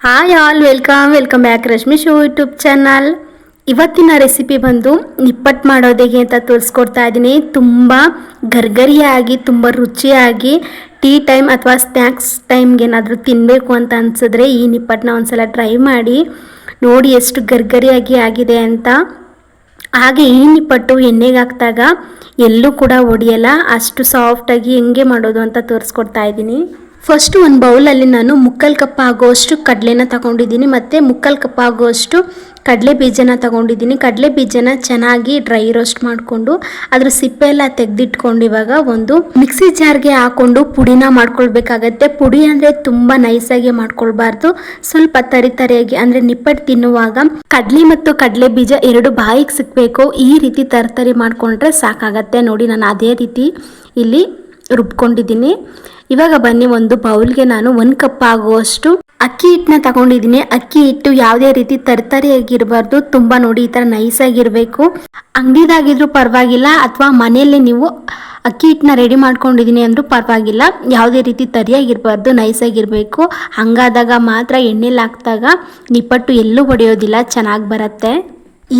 Hi all welcome back Rashmi show YouTube channel. ಇವತ್ತಿನ recipe ಬಂದು ನಿಪ್ಪಟ್ಟು ಮಾಡೋದು ಹೇಗೆ ಅಂತ ತೋರಿಸ್ಕೊಡ್ತಾ ಇದ್ದೀನಿ. ತುಂಬ ಗರ್ಗರಿಯಾಗಿ ತುಂಬ ರುಚಿಯಾಗಿ ಟೀ ಟೈಮ್ ಅಥವಾ ಸ್ನ್ಯಾಕ್ಸ್ ಟೈಮ್ಗೆ ಏನಾದರೂ ತಿನ್ನಬೇಕು ಅಂತ ಅನಿಸಿದ್ರೆ ಈ ನಿಪ್ಪಟ್ಟನ್ನ ಒಂದ್ಸಲ ಟ್ರೈ ಮಾಡಿ ನೋಡಿ ಎಷ್ಟು ಗರ್ಗರಿಯಾಗಿ ಆಗಿದೆ ಅಂತ. ಹಾಗೆ ಈ ನಿಪ್ಪಟ್ಟು ಎಣ್ಣೆಗೆ ಹಾಕಿದಾಗ ಎಲ್ಲೂ ಕೂಡ ಒಡೆಯಲ್ಲ, ಅಷ್ಟು ಸಾಫ್ಟಾಗಿ ಹೆಂಗೆ ಮಾಡೋದು ಅಂತ ತೋರಿಸ್ಕೊಡ್ತಾ ಇದ್ದೀನಿ. ಫಸ್ಟು ಒಂದು ಬೌಲಲ್ಲಿ ನಾನು ಮುಕ್ಕಾಲು ಕಪ್ ಆಗೋಷ್ಟು ಕಡಲೆನ ತಗೊಂಡಿದ್ದೀನಿ ಮತ್ತು ಮುಕ್ಕಾಲು ಕಪ್ ಆಗೋಷ್ಟು ಕಡಲೆ ಬೀಜನ ತಗೊಂಡಿದ್ದೀನಿ. ಕಡಲೆ ಬೀಜನ ಚೆನ್ನಾಗಿ ಡ್ರೈ ರೋಸ್ಟ್ ಮಾಡಿಕೊಂಡು ಅದ್ರ ಸಿಪ್ಪೆ ಎಲ್ಲ ತೆಗೆದಿಟ್ಕೊಂಡು ಇವಾಗ ಒಂದು ಮಿಕ್ಸಿ ಜಾರ್ಗೆ ಹಾಕ್ಕೊಂಡು ಪುಡಿನ ಮಾಡ್ಕೊಳ್ಬೇಕಾಗತ್ತೆ. ಪುಡಿ ಅಂದರೆ ತುಂಬ ನೈಸಾಗಿ ಮಾಡ್ಕೊಳ್ಬಾರ್ದು, ಸ್ವಲ್ಪ ತರಿಯಾಗಿ ಅಂದರೆ ನಿಪ್ಪಟ್ಟು ತಿನ್ನುವಾಗ ಕಡಲೆ ಮತ್ತು ಕಡಲೆ ಬೀಜ ಎರಡು ಬಾಯಿಗೆ ಸಿಕ್ಕಬೇಕು, ಈ ರೀತಿ ತರಿ ಮಾಡಿಕೊಂಡ್ರೆ ಸಾಕಾಗತ್ತೆ. ನೋಡಿ ನಾನು ಅದೇ ರೀತಿ ಇಲ್ಲಿ ರುಬ್ಕೊಂಡಿದ್ದೀನಿ. ಇವಾಗ ಬನ್ನಿ ಒಂದು ಬೌಲ್ಗೆ ನಾನು 1 ಕಪ್ ಆಗುವಷ್ಟು ಅಕ್ಕಿ ಹಿಟ್ಟನ್ನ ತಗೊಂಡಿದ್ದೀನಿ. ಅಕ್ಕಿ ಹಿಟ್ಟು ಯಾವುದೇ ರೀತಿ ತರಿಯಾಗಿರಬಾರ್ದು, ತುಂಬ ನೋಡಿ ಈ ಥರ ನೈಸಾಗಿರಬೇಕು. ಅಂಗಡಿದಾಗಿದ್ರೂ ಪರವಾಗಿಲ್ಲ ಅಥವಾ ಮನೆಯಲ್ಲೇ ನೀವು ಅಕ್ಕಿ ಹಿಟ್ಟನ್ನ ರೆಡಿ ಮಾಡ್ಕೊಂಡಿದ್ದೀನಿ ಅಂದರೂ ಪರವಾಗಿಲ್ಲ, ಯಾವುದೇ ರೀತಿ ತರಿಯಾಗಿರಬಾರ್ದು, ನೈಸಾಗಿರಬೇಕು. ಹಂಗಾದಾಗ ಮಾತ್ರ ಎಣ್ಣೆಲಿ ಹಾಕಿದಾಗ ನಿಪ್ಪಟ್ಟು ಎಲ್ಲೂ ಹೊಡೆಯೋದಿಲ್ಲ, ಚೆನ್ನಾಗಿ ಬರುತ್ತೆ.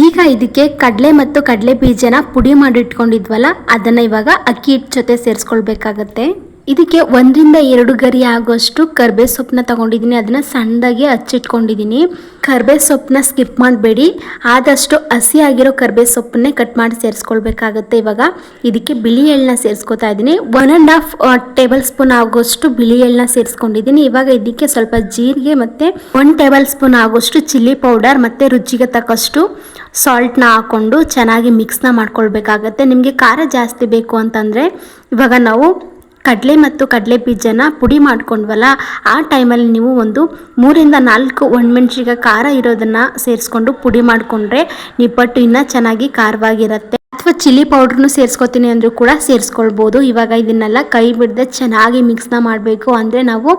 ಈಗ ಇದಕ್ಕೆ ಕಡಲೆ ಮತ್ತು ಕಡಲೆ ಬೀಜನ ಪುಡಿ ಮಾಡಿಟ್ಕೊಂಡಿದ್ವಲ್ಲ ಅದನ್ನು ಇವಾಗ ಅಕ್ಕಿ ಹಿಟ್ಟು ಜೊತೆ ಸೇರಿಸ್ಕೊಳ್ಬೇಕಾಗತ್ತೆ. ಇದಕ್ಕೆ 1 ರಿಂದ 2 ಗರಿ ಆಗೋಷ್ಟು ಕರ್ಬೇ ಸೊಪ್ಪನ್ನ ತಗೊಂಡಿದ್ದೀನಿ, ಅದನ್ನು ಸಣ್ಣದಾಗಿ ಹಚ್ಚಿಟ್ಕೊಂಡಿದ್ದೀನಿ. ಕರ್ಬೇ ಸೊಪ್ಪನ್ನ ಸ್ಕಿಪ್ ಮಾಡಬೇಡಿ, ಆದಷ್ಟು ಹಸಿ ಆಗಿರೋ ಕರ್ಬೇ ಸೊಪ್ಪನ್ನೇ ಕಟ್ ಮಾಡಿ ಸೇರಿಸ್ಕೊಳ್ಬೇಕಾಗತ್ತೆ. ಇವಾಗ ಇದಕ್ಕೆ ಬಿಳಿ ಎಳ್ಳನ್ನ ಸೇರಿಸ್ಕೊತಾ ಇದ್ದೀನಿ. 1.5 ಟೇಬಲ್ ಸ್ಪೂನ್ ಆಗೋಷ್ಟು ಬಿಳಿ ಎಳ್ಳನ್ನ ಸೇರಿಸ್ಕೊಂಡಿದ್ದೀನಿ. ಇವಾಗ ಇದಕ್ಕೆ ಸ್ವಲ್ಪ ಜೀರಿಗೆ ಮತ್ತು 1 ಟೇಬಲ್ ಸ್ಪೂನ್ ಆಗೋಷ್ಟು ಚಿಲ್ಲಿ ಪೌಡರ್ ಮತ್ತು ರುಚಿಗೆ ತಕ್ಕಷ್ಟು ಸಾಲ್ಟ್ನ ಹಾಕ್ಕೊಂಡು ಚೆನ್ನಾಗಿ ಮಿಕ್ಸ್ನ ಮಾಡ್ಕೊಳ್ಬೇಕಾಗತ್ತೆ. ನಿಮಗೆ ಖಾರ ಜಾಸ್ತಿ ಬೇಕು ಅಂತಂದರೆ ಇವಾಗ ನಾವು ಕಡಲೆ ಮತ್ತು ಕಡಲೆ ಬೀಜನ ಪುಡಿ ಮಾಡ್ಕೊಂಡ್ವಲ್ಲ ಆ ಟೈಮಲ್ಲಿ ನೀವು ಒಂದು 3 ರಿಂದ 4 ಒಣಮೆಣಸಿನಕಾಯಿ ಖಾರ ಇರೋದನ್ನು ಸೇರಿಸ್ಕೊಂಡು ಪುಡಿ ಮಾಡಿಕೊಂಡ್ರೆ ನಿಪ್ಪಟ್ಟು ಇನ್ನೂ ಚೆನ್ನಾಗಿ ಖಾರವಾಗಿರುತ್ತೆ. ಅಥವಾ ಚಿಲ್ಲಿ ಪೌಡ್ರನ್ನು ಸೇರಿಸ್ಕೊತೀನಿ ಅಂದರೂ ಕೂಡ ಸೇರಿಸ್ಕೊಳ್ಬೋದು. ಇವಾಗ ಇದನ್ನೆಲ್ಲ ಕೈ ಬಿಡದೆ ಚೆನ್ನಾಗಿ ಮಿಕ್ಸ್ನ ಮಾಡಬೇಕು, ಅಂದರೆ ನಾವು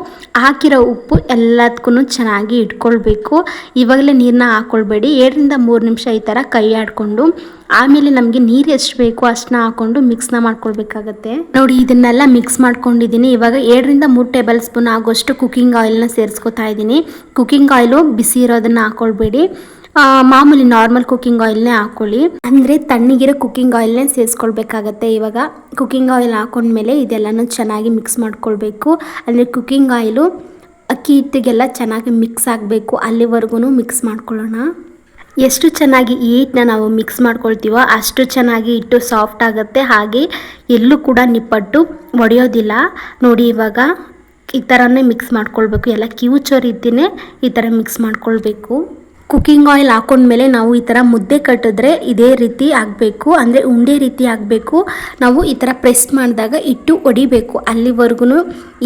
ಹಾಕಿರೋ ಉಪ್ಪು ಎಲ್ಲದಕ್ಕೂ ಚೆನ್ನಾಗಿ ಇಟ್ಕೊಳ್ಬೇಕು. ಇವಾಗಲೇ ನೀರನ್ನ ಹಾಕ್ಕೊಳ್ಬೇಡಿ, 2 ರಿಂದ 3 ನಿಮಿಷ ಈ ಥರ ಕೈ ಆಡಿಕೊಂಡು ಆಮೇಲೆ ನಮಗೆ ನೀರು ಎಷ್ಟು ಬೇಕು ಅಷ್ಟನ್ನ ಹಾಕ್ಕೊಂಡು ಮಿಕ್ಸ್ನ ಮಾಡ್ಕೊಳ್ಬೇಕಾಗತ್ತೆ. ನೋಡಿ ಇದನ್ನೆಲ್ಲ ಮಿಕ್ಸ್ ಮಾಡ್ಕೊಂಡಿದ್ದೀನಿ. ಇವಾಗ 2 ರಿಂದ 3 ಟೇಬಲ್ ಸ್ಪೂನ್ ಆಗೋಷ್ಟು ಕುಕ್ಕಿಂಗ್ ಆಯಿಲ್ನ ಸೇರಿಸ್ಕೊತಾ ಇದ್ದೀನಿ. ಕುಕ್ಕಿಂಗ್ ಆಯಿಲು ಬಿಸಿ ಇರೋದನ್ನು ಹಾಕ್ಕೊಳ್ಬೇಡಿ, ಮಾಮೂಲಿ ನಾರ್ಮಲ್ ಕುಕ್ಕಿಂಗ್ ಆಯಿಲ್ನೇ ಹಾಕ್ಕೊಳ್ಳಿ, ಅಂದರೆ ತಣ್ಣಗಿರೋ ಕುಕ್ಕಿಂಗ್ ಆಯಿಲ್ನೇ ಸೇರಿಸ್ಕೊಳ್ಬೇಕಾಗತ್ತೆ. ಇವಾಗ ಕುಕ್ಕಿಂಗ್ ಆಯಿಲ್ ಹಾಕೊಂಡ್ಮೇಲೆ ಇದೆಲ್ಲನೂ ಚೆನ್ನಾಗಿ ಮಿಕ್ಸ್ ಮಾಡ್ಕೊಳ್ಬೇಕು. ಅಂದರೆ ಕುಕ್ಕಿಂಗ್ ಆಯಿಲು ಅಕ್ಕಿ ಹಿಟ್ಟಿಗೆಲ್ಲ ಚೆನ್ನಾಗಿ ಮಿಕ್ಸ್ ಆಗಬೇಕು, ಅಲ್ಲಿವರೆಗೂ ಮಿಕ್ಸ್ ಮಾಡ್ಕೊಳ್ಳೋಣ. ಎಷ್ಟು ಚೆನ್ನಾಗಿ ಈ ಹಿಟ್ಟನ್ನ ನಾವು ಮಿಕ್ಸ್ ಮಾಡ್ಕೊಳ್ತೀವೋ ಅಷ್ಟು ಚೆನ್ನಾಗಿ ಹಿಟ್ಟು ಸಾಫ್ಟ್ ಆಗುತ್ತೆ, ಹಾಗೆ ಎಲ್ಲೂ ಕೂಡ ನಿಪ್ಪಟ್ಟು ಒಡೆಯೋದಿಲ್ಲ. ನೋಡಿ ಇವಾಗ ಈ ಥರನೇ ಮಿಕ್ಸ್ ಮಾಡ್ಕೊಳ್ಬೇಕು, ಎಲ್ಲ ಕಿವುಚೋ ರೀತಿಯೇ ಈ ಥರ ಮಿಕ್ಸ್ ಮಾಡ್ಕೊಳ್ಬೇಕು. ಕುಕ್ಕಿಂಗ್ ಆಯಿಲ್ ಹಾಕೊಂಡ್ಮೇಲೆ ನಾವು ಈ ಥರ ಮುದ್ದೆ ಕಟ್ಟಿದ್ರೆ ಇದೇ ರೀತಿ ಆಗಬೇಕು, ಅಂದರೆ ಉಂಡೆ ರೀತಿ ಆಗಬೇಕು. ನಾವು ಈ ಥರ ಪ್ರೆಸ್ ಮಾಡಿದಾಗ ಹಿಟ್ಟು ಒಡಿಬೇಕು, ಅಲ್ಲಿವರೆಗೂ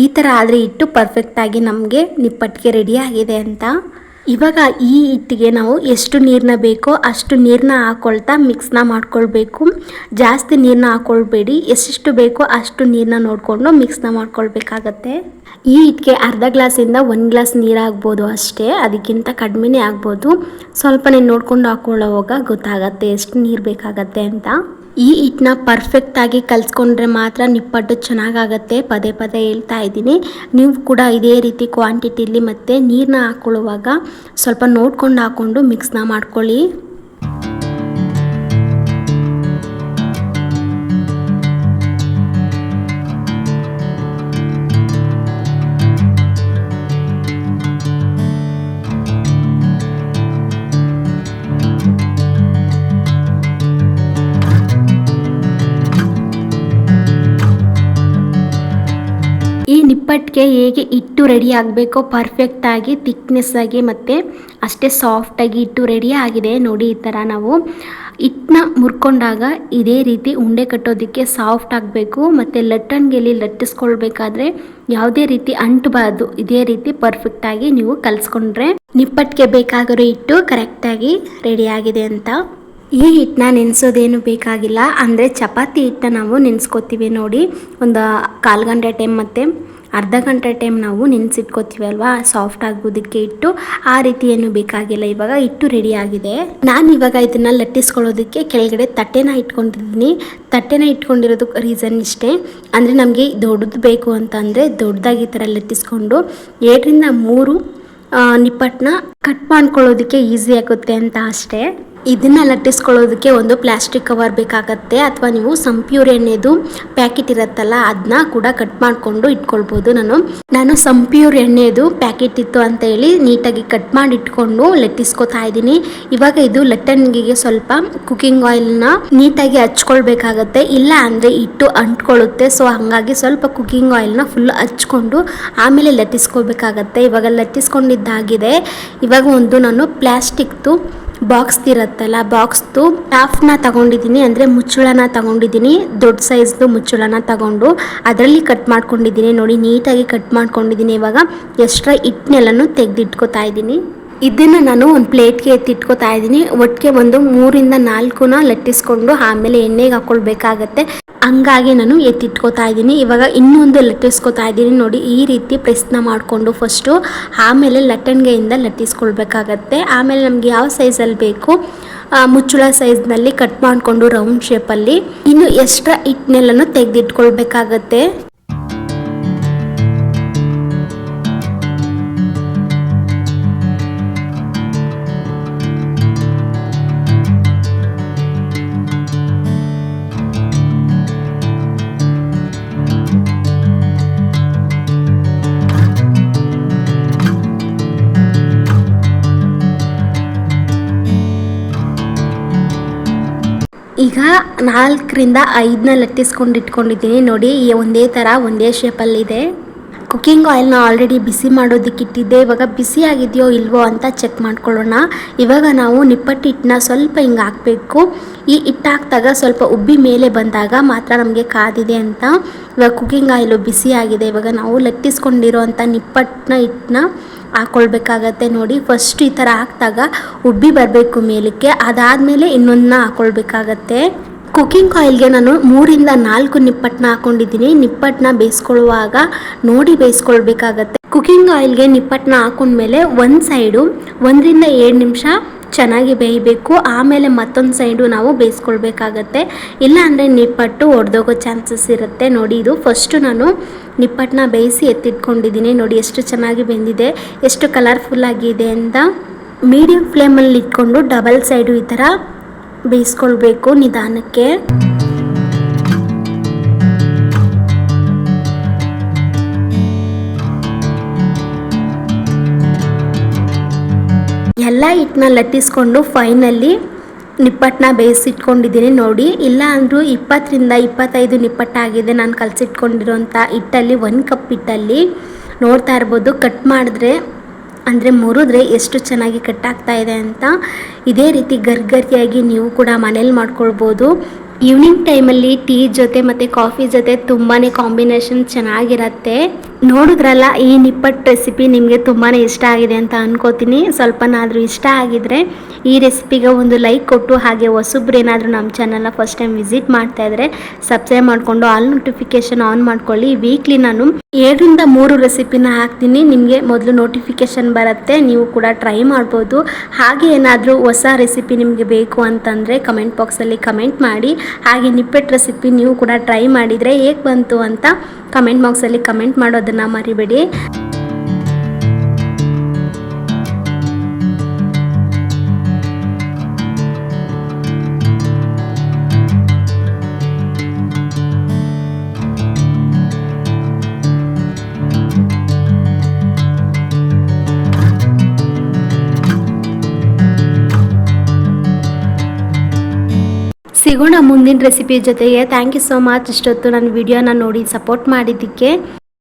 ಈ ಥರ ಆದರೆ ಹಿಟ್ಟು ಪರ್ಫೆಕ್ಟಾಗಿ ನಮಗೆ ನಿಪ್ಪಟ್ಟಿಗೆ ರೆಡಿ ಆಗಿದೆ ಅಂತ. ಇವಾಗ ಈ ಹಿಟ್ಟಿಗೆ ನಾವು ಎಷ್ಟು ನೀರನ್ನ ಬೇಕೋ ಅಷ್ಟು ನೀರನ್ನ ಹಾಕ್ಕೊಳ್ತಾ ಮಿಕ್ಸ್ನ ಮಾಡ್ಕೊಳ್ಬೇಕು. ಜಾಸ್ತಿ ನೀರನ್ನ ಹಾಕ್ಕೊಳ್ಬೇಡಿ, ಎಷ್ಟೆಷ್ಟು ಬೇಕೋ ಅಷ್ಟು ನೀರನ್ನ ನೋಡಿಕೊಂಡು ಮಿಕ್ಸ್ನ ಮಾಡ್ಕೊಳ್ಬೇಕಾಗತ್ತೆ. ಈ ಹಿಟ್ಟಿಗೆ ಅರ್ಧ ಗ್ಲಾಸಿಂದ 1 ಗ್ಲಾಸ್ ನೀರು ಆಗ್ಬೋದು ಅಷ್ಟೇ, ಅದಕ್ಕಿಂತ ಕಡಿಮೆನೇ ಆಗ್ಬೋದು. ಸ್ವಲ್ಪನೇ ನೋಡ್ಕೊಂಡು ಹಾಕ್ಕೊಳ್ಳೋವಾಗ ಗೊತ್ತಾಗತ್ತೆ ಎಷ್ಟು ನೀರು ಬೇಕಾಗತ್ತೆ ಅಂತ. ಈ ಹಿಟ್ಟನ್ನ ಪರ್ಫೆಕ್ಟಾಗಿ ಕಲಿಸ್ಕೊಂಡ್ರೆ ಮಾತ್ರ ನಿಪ್ಪಟ್ಟು ಚೆನ್ನಾಗಾಗತ್ತೆ. ಪದೇ ಹೇಳ್ತಾ ಇದ್ದೀನಿ, ನೀವು ಕೂಡ ಇದೇ ರೀತಿ ಕ್ವಾಂಟಿಟಿಲಿ ಮತ್ತು ನೀರನ್ನ ಹಾಕ್ಕೊಳ್ಳುವಾಗ ಸ್ವಲ್ಪ ನೋಡ್ಕೊಂಡು ಹಾಕ್ಕೊಂಡು ಮಿಕ್ಸ್ನ ಮಾಡ್ಕೊಳ್ಳಿ. ಈ ನಿಪ್ಪಟ್ಟಿಗೆ ಹೇಗೆ ಹಿಟ್ಟು ರೆಡಿ ಆಗಬೇಕೋ ಪರ್ಫೆಕ್ಟಾಗಿ ಥಿಕ್ನೆಸ್ಸಾಗಿ ಮತ್ತು ಅಷ್ಟೇ ಸಾಫ್ಟಾಗಿ ಹಿಟ್ಟು ರೆಡಿ ಆಗಿದೆ. ನೋಡಿ ಈ ಥರ ನಾವು ಹಿಟ್ಟನ್ನ ಮುರ್ಕೊಂಡಾಗ ಇದೇ ರೀತಿ ಉಂಡೆ ಕಟ್ಟೋದಕ್ಕೆ ಸಾಫ್ಟ್ ಆಗಬೇಕು, ಮತ್ತು ಲಟ್ಟಣಿಗೆಯಲ್ಲಿ ಲಟ್ಟಿಸ್ಕೊಳ್ಬೇಕಾದ್ರೆ ಯಾವುದೇ ರೀತಿ ಅಂಟಬಾರ್ದು. ಇದೇ ರೀತಿ ಪರ್ಫೆಕ್ಟಾಗಿ ನೀವು ಕಲಿಸ್ಕೊಂಡ್ರೆ ನಿಪ್ಪಟ್ಟಿಗೆ ಬೇಕಾಗಿರೋ ಹಿಟ್ಟು ಕರೆಕ್ಟಾಗಿ ರೆಡಿ ಆಗಿದೆ ಅಂತ. ಈ ಹಿಟ್ಟನ್ನ ನೆನೆಸೋದೇನು ಬೇಕಾಗಿಲ್ಲ, ಅಂದರೆ ಚಪಾತಿ ಹಿಟ್ಟನ್ನ ನಾವು ನೆನೆಸ್ಕೊತೀವಿ ನೋಡಿ, ಒಂದು 1/4 ಗಂಟೆ ಟೈಮ್ ಮತ್ತು ಅರ್ಧ ಗಂಟೆ ಟೈಮ್ ನಾವು ನೆನೆಸಿಟ್ಕೋತೀವಿ ಅಲ್ವಾ ಸಾಫ್ಟ್ ಆಗೋದಕ್ಕೆ ಹಿಟ್ಟು, ಆ ರೀತಿ ಏನು ಬೇಕಾಗಿಲ್ಲ. ಇವಾಗ ಹಿಟ್ಟು ರೆಡಿ ಆಗಿದೆ. ನಾನು ಇವಾಗ ಇದನ್ನು ಲಟ್ಟಿಸ್ಕೊಳ್ಳೋದಕ್ಕೆ ಕೆಳಗಡೆ ತಟ್ಟೆನ ಇಟ್ಕೊಂಡಿದ್ದೀನಿ. ತಟ್ಟೆನ ಇಟ್ಕೊಂಡಿರೋದಕ್ಕೆ ರೀಸನ್ ಇಷ್ಟೇ, ಅಂದರೆ ನಮಗೆ ದೊಡ್ಡದು ಬೇಕು ಅಂತಂದರೆ ದೊಡ್ಡದಾಗಿ ಈ ಥರ ಲಟ್ಟಿಸ್ಕೊಂಡು 2 ರಿಂದ 3 ನಿಪ್ಪಟ್ಟನ್ನ ಕಟ್ ಮಾಡ್ಕೊಳ್ಳೋದಕ್ಕೆ ಈಸಿ ಆಗುತ್ತೆ ಅಂತ ಅಷ್ಟೇ. ಇದನ್ನ ಲಟ್ಟಿಸ್ಕೊಳ್ಳೋದಕ್ಕೆ ಒಂದು ಪ್ಲಾಸ್ಟಿಕ್ ಕವರ್ ಬೇಕಾಗತ್ತೆ, ಅಥವಾ ನೀವು ಸಂಪ್ಯೂರ್ ಎಣ್ಣೆದು ಪ್ಯಾಕೆಟ್ ಇರುತ್ತಲ್ಲ ಅದನ್ನ ಕೂಡ ಕಟ್ ಮಾಡಿಕೊಂಡು ಇಟ್ಕೊಳ್ಬೋದು. ನಾನು ಸಂಪ್ಯೂರ್ ಎಣ್ಣೆದು ಪ್ಯಾಕೆಟ್ ಇತ್ತು ಅಂತ ಹೇಳಿ ನೀಟಾಗಿ ಕಟ್ ಮಾಡಿ ಇಟ್ಕೊಂಡು ಲಟ್ಟಿಸ್ಕೊತಾ ಇದ್ದೀನಿ. ಇವಾಗ ಇದು ಲಟ್ಟಣಿಗೆಗೆ ಸ್ವಲ್ಪ ಕುಕಿಂಗ್ ಆಯಿಲ್ನ ನೀಟಾಗಿ ಹಚ್ಕೊಳ್ಬೇಕಾಗತ್ತೆ, ಇಲ್ಲ ಅಂದರೆ ಹಿಟ್ಟು ಅಂಟ್ಕೊಳ್ಳುತ್ತೆ. ಸೊ ಹಾಗಾಗಿ ಸ್ವಲ್ಪ ಕುಕಿಂಗ್ ಆಯಿಲ್ನ ಫುಲ್ ಹಚ್ಕೊಂಡು ಆಮೇಲೆ ಲಟ್ಟಿಸ್ಕೋಬೇಕಾಗತ್ತೆ. ಇವಾಗ ಲಟ್ಟಿಸ್ಕೊಂಡಿದ್ದಾಗಿದೆ. ಇವಾಗ ಒಂದು ನಾನು ಪ್ಲಾಸ್ಟಿಕ್ದು ಬಾಕ್ಸ್ ಇರುತ್ತಲ್ಲ, ಬಾಕ್ಸ್ದು ಟಾಫ್ನ ತಗೊಂಡಿದ್ದೀನಿ, ಅಂದರೆ ಮುಚ್ಚಳನ ತಗೊಂಡಿದ್ದೀನಿ. ದೊಡ್ಡ ಸೈಜ್ದು ಮುಚ್ಚಳನ ತಗೊಂಡು ಅದರಲ್ಲಿ ಕಟ್ ಮಾಡ್ಕೊಂಡಿದ್ದೀನಿ. ನೋಡಿ ನೀಟಾಗಿ ಕಟ್ ಮಾಡ್ಕೊಂಡಿದ್ದೀನಿ. ಇವಾಗ ಎಕ್ಸ್ಟ್ರಾ ಹಿಟ್ಟನ್ನೆಲ್ಲನೂ ತೆಗೆದಿಟ್ಕೋತಾ ಇದ್ದೀನಿ. ಇದನ್ನು ನಾನು ಒಂದು ಪ್ಲೇಟ್ಗೆ ಎತ್ತಿಟ್ಕೋತಾ ಇದ್ದೀನಿ. ಒಟ್ಟಿಗೆ ಒಂದು 3 ಇಂದ 4 ಲಟ್ಟಿಸ್ಕೊಂಡು ಆಮೇಲೆ ಎಣ್ಣೆಗೆ ಹಾಕ್ಕೊಳ್ಬೇಕಾಗತ್ತೆ. ಹಂಗಾಗಿ ನಾನು ಎತ್ತಿಟ್ಕೋತಾ ಇದ್ದೀನಿ. ಇವಾಗ ಇನ್ನೊಂದು ಲಟ್ಟಿಸ್ಕೋತಾ ಇದ್ದೀನಿ. ನೋಡಿ ಈ ರೀತಿ ಪ್ರೆಸ್ನ ಮಾಡಿಕೊಂಡು ಫಸ್ಟು ಆಮೇಲೆ ಲಟ್ಟಣಿಗೆಯಿಂದ ಲಟ್ಟಿಸ್ಕೊಳ್ಬೇಕಾಗತ್ತೆ. ಆಮೇಲೆ ನಮಗೆ ಯಾವ ಸೈಜಲ್ಲಿ ಬೇಕು ಮುಚ್ಚಳ ಸೈಜ್ನಲ್ಲಿ ಕಟ್ ಮಾಡಿಕೊಂಡು ರೌಂಡ್ ಶೇಪಲ್ಲಿ ಇನ್ನು ಎಕ್ಸ್ಟ್ರಾ ಹಿಟ್ಟನ್ನೆಲ್ಲನೂ ತೆಗೆದಿಟ್ಕೊಳ್ಬೇಕಾಗತ್ತೆ. ಈಗ 4 ರಿಂದ 5 ಲಟ್ಟಿಸ್ಕೊಂಡು ಇಟ್ಕೊಂಡಿದ್ದೀನಿ. ನೋಡಿ ಒಂದೇ ಥರ ಒಂದೇ ಶೇಪಲ್ಲಿದೆ. ಕುಕ್ಕಿಂಗ್ ಆಯಿಲ್ನ ಆಲ್ರೆಡಿ ಬಿಸಿ ಮಾಡೋದಕ್ಕೆ ಇಟ್ಟಿದ್ದೆ. ಇವಾಗ ಬಿಸಿ ಆಗಿದೆಯೋ ಇಲ್ವೋ ಅಂತ ಚೆಕ್ ಮಾಡ್ಕೊಳ್ಳೋಣ. ಇವಾಗ ನಾವು ನಿಪ್ಪಟ್ಟು ಹಿಟ್ಟನ್ನ ಸ್ವಲ್ಪ ಹಿಂಗೆ ಹಾಕಬೇಕು. ಈ ಹಿಟ್ಟು ಹಾಕಿದಾಗ ಸ್ವಲ್ಪ ಉಬ್ಬಿ ಮೇಲೆ ಬಂದಾಗ ಮಾತ್ರ ನಮಗೆ ಕಾದಿದೆ ಅಂತ. ಇವಾಗ ಕುಕ್ಕಿಂಗ್ ಆಯಿಲು ಬಿಸಿ ಆಗಿದೆ. ಇವಾಗ ನಾವು ಲಟ್ಟಿಸ್ಕೊಂಡಿರೋ ಅಂಥ ನಿಪ್ಪಟ್ಟನ್ನ ಹಿಟ್ಟನ್ನ ಹಾಕ್ಕೊಳ್ಬೇಕಾಗತ್ತೆ. ನೋಡಿ ಫಸ್ಟ್ ಈ ಥರ ಹಾಕಿದಾಗ ಉಬ್ಬಿ ಬರಬೇಕು ಮೇಲಕ್ಕೆ, ಅದಾದಮೇಲೆ ಇನ್ನೊಂದನ್ನ ಹಾಕ್ಕೊಳ್ಬೇಕಾಗತ್ತೆ. ಕುಕ್ಕಿಂಗ್ ಆಯಿಲ್ಗೆ ನಾನು 3 ರಿಂದ 4 ನಿಪ್ಪಟ್ಟನ್ನ ಹಾಕ್ಕೊಂಡಿದ್ದೀನಿ. ನಿಪ್ಪಟ್ಟನ್ನ ಬೇಯಿಸ್ಕೊಳ್ಳುವಾಗ ನೋಡಿ ಬೇಯಿಸ್ಕೊಳ್ಬೇಕಾಗತ್ತೆ. ಕುಕ್ಕಿಂಗ್ ಆಯಿಲ್ಗೆ ನಿಪ್ಪಟ್ಟನ್ನ ಹಾಕೊಂಡ್ಮೇಲೆ ಒಂದು ಸೈಡು 1 ರಿಂದ 2 ನಿಮಿಷ ಚೆನ್ನಾಗಿ ಬೇಯಬೇಕು. ಆಮೇಲೆ ಮತ್ತೊಂದು ಸೈಡು ನಾವು ಬೇಯಿಸ್ಕೊಳ್ಬೇಕಾಗತ್ತೆ, ಇಲ್ಲ ಅಂದರೆ ನಿಪ್ಪಟ್ಟು ಒಡೆದೋಗೋ ಚಾನ್ಸಸ್ ಇರುತ್ತೆ. ನೋಡಿ ಇದು ಫಸ್ಟು ನಾನು ನಿಪ್ಪಟ್ಟನ್ನ ಬೇಯಿಸಿ ಎತ್ತಿಟ್ಕೊಂಡಿದ್ದೀನಿ. ನೋಡಿ ಎಷ್ಟು ಚೆನ್ನಾಗಿ ಬೆಂದಿದೆ, ಎಷ್ಟು ಕಲರ್ಫುಲ್ ಆಗಿದೆ ಅಂತ. ಮೀಡಿಯಮ್ ಫ್ಲೇಮಲ್ಲಿ ಇಟ್ಕೊಂಡು ಡಬಲ್ ಸೈಡು ಈ ಥರ ಬೇಯಿಸ್ಕೊಳ್ಬೇಕು ನಿಧಾನಕ್ಕೆ. ಎಲ್ಲ ಹಿಟ್ಟನ್ನ ಲಟ್ಟಿಸ್ಕೊಂಡು ಫೈನಲಿ ನಿಪ್ಪಟ್ಟನ್ನ ಬೇಯಿಸಿಟ್ಕೊಂಡಿದ್ದೀನಿ. ನೋಡಿ ಇಲ್ಲ ಅಂದರೂ 20 ರಿಂದ 25 ನಿಪ್ಪಟ್ಟಾಗಿದೆ ನಾನು ಕಲಸಿಟ್ಕೊಂಡಿರೋಂಥ ಹಿಟ್ಟಲ್ಲಿ. 1 ಕಪ್ ಹಿಟ್ಟಲ್ಲಿ ನೋಡ್ತಾ ಇರ್ಬೋದು, ಕಟ್ ಮಾಡಿದ್ರೆ ಅಂದರೆ ಮುರಿದ್ರೆ ಎಷ್ಟು ಚೆನ್ನಾಗಿ ಕಟ್ಟಾಗ್ತಾ ಇದೆ ಅಂತ. ಇದೇ ರೀತಿ ಗರ್ಗರಿಯಾಗಿ ನೀವು ಕೂಡ ಮನೇಲಿ ಮಾಡ್ಕೊಳ್ಬೋದು. ಈವ್ನಿಂಗ್ ಟೈಮಲ್ಲಿ ಟೀ ಜೊತೆ ಮತ್ತು ಕಾಫಿ ಜೊತೆ ತುಂಬಾ ಕಾಂಬಿನೇಷನ್ ಚೆನ್ನಾಗಿರುತ್ತೆ. ನೋಡಿದ್ರಲ್ಲ, ಈ ನಿಪ್ಪಟ್ಟು ರೆಸಿಪಿ ನಿಮಗೆ ತುಂಬಾ ಇಷ್ಟ ಆಗಿದೆ ಅಂತ ಅನ್ಕೋತೀನಿ. ಸ್ವಲ್ಪನಾದರೂ ಇಷ್ಟ ಆಗಿದ್ರೆ ಈ ರೆಸಿಪಿಗೆ ಒಂದು ಲೈಕ್ ಕೊಟ್ಟು, ಹಾಗೆ ಹೊಸಬ್ರು ಏನಾದರೂ ನಮ್ಮ ಚಾನಲ್ನ ಫಸ್ಟ್ ಟೈಮ್ ವಿಸಿಟ್ ಮಾಡ್ತಾ ಇದ್ದರೆ ಸಬ್ಸ್ಕ್ರೈಬ್ ಮಾಡಿಕೊಂಡು ಆಲ್ ನೋಟಿಫಿಕೇಷನ್ ಆನ್ ಮಾಡ್ಕೊಳ್ಳಿ. ವೀಕ್ಲಿ ನಾನು 7 ರಿಂದ 3 ರೆಸಿಪಿನ ಹಾಕ್ತೀನಿ, ನಿಮಗೆ ಮೊದಲು ನೋಟಿಫಿಕೇಷನ್ ಬರುತ್ತೆ. ನೀವು ಕೂಡ ಟ್ರೈ ಮಾಡ್ಬೋದು. ಹಾಗೆ ಏನಾದರೂ ಹೊಸ ರೆಸಿಪಿ ನಿಮಗೆ ಬೇಕು ಅಂತಂದರೆ ಕಮೆಂಟ್ ಬಾಕ್ಸಲ್ಲಿ ಕಮೆಂಟ್ ಮಾಡಿ. ಹಾಗೆ ನಿಪ್ಪಟ್ಟು ರೆಸಿಪಿ ನೀವು ಕೂಡ ಟ್ರೈ ಮಾಡಿದರೆ ಹೇಗೆ ಬಂತು ಅಂತ ಕಮೆಂಟ್ ಬಾಕ್ಸಲ್ಲಿ ಕಮೆಂಟ್ ಮಾಡೋದನ್ನು ಮರಿಬೇಡಿ. ಸಿಗೋಣ ಮುಂದಿನ ರೆಸಿಪಿ ಜೊತೆಗೆ. ಥ್ಯಾಂಕ್ ಯು ಸೋ ಮಚ್ ಇಷ್ಟೊತ್ತು ನನ್ನ ವಿಡಿಯೋನ ನೋಡಿ ಸಪೋರ್ಟ್ ಮಾಡಿದ್ದಕ್ಕೆ.